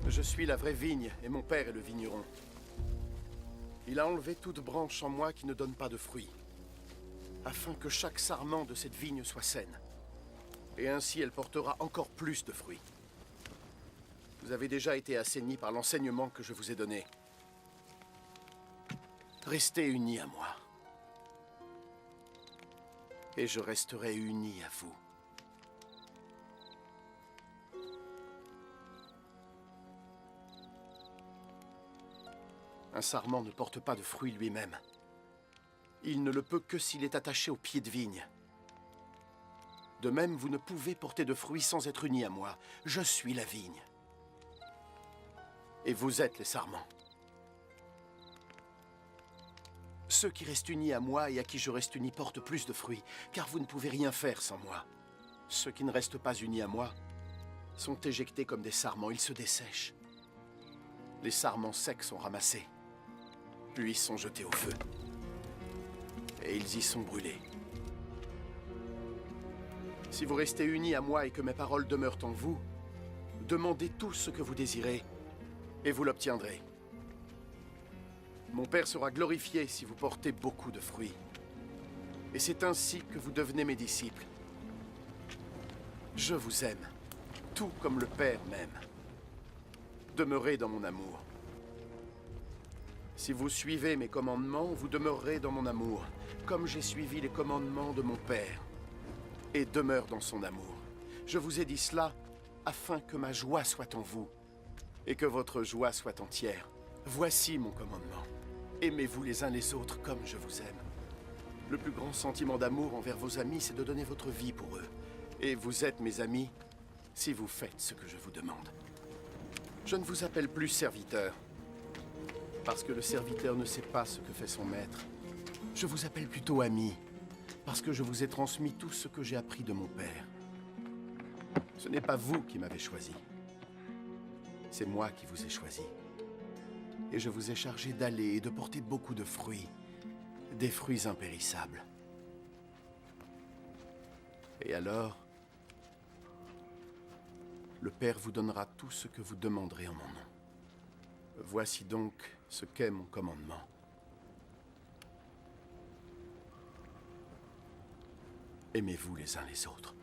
Je suis la vraie vigne, et mon père est le vigneron. Il a enlevé toute branche en moi qui ne donne pas de fruits, afin que chaque sarment de cette vigne soit saine. Et ainsi elle portera encore plus de fruits. Vous avez déjà été assaini par l'enseignement que je vous ai donné. Restez unis à moi. Et je resterai uni à vous. Un sarment ne porte pas de fruit lui-même. Il ne le peut que s'il est attaché au pied de vigne. De même, vous ne pouvez porter de fruits sans être unis à moi. Je suis la vigne. Et vous êtes les sarments. Ceux qui restent unis à moi et à qui je reste uni portent plus de fruits, car vous ne pouvez rien faire sans moi. Ceux qui ne restent pas unis à moi sont éjectés comme des sarments, ils se dessèchent. Les sarments secs sont ramassés, puis sont jetés au feu. Et ils y sont brûlés. Si vous restez unis à moi et que mes paroles demeurent en vous, demandez tout ce que vous désirez, et vous l'obtiendrez. Mon Père sera glorifié si vous portez beaucoup de fruits. Et c'est ainsi que vous devenez mes disciples. Je vous aime, tout comme le Père m'aime. Demeurez dans mon amour. Si vous suivez mes commandements, vous demeurerez dans mon amour, comme j'ai suivi les commandements de mon Père, et demeure dans son amour. Je vous ai dit cela afin que ma joie soit en vous, et que votre joie soit entière. Voici mon commandement. Aimez-vous les uns les autres comme je vous aime. Le plus grand sentiment d'amour envers vos amis, c'est de donner votre vie pour eux. Et vous êtes mes amis si vous faites ce que je vous demande. Je ne vous appelle plus serviteur, parce que le serviteur ne sait pas ce que fait son maître. Je vous appelle plutôt ami, parce que je vous ai transmis tout ce que j'ai appris de mon Père. Ce n'est pas vous qui m'avez choisi. C'est moi qui vous ai choisi. Et je vous ai chargé d'aller et de porter beaucoup de fruits, des fruits impérissables. Et alors, le Père vous donnera tout ce que vous demanderez en mon nom. Voici donc ce qu'est mon commandement. Aimez-vous les uns les autres.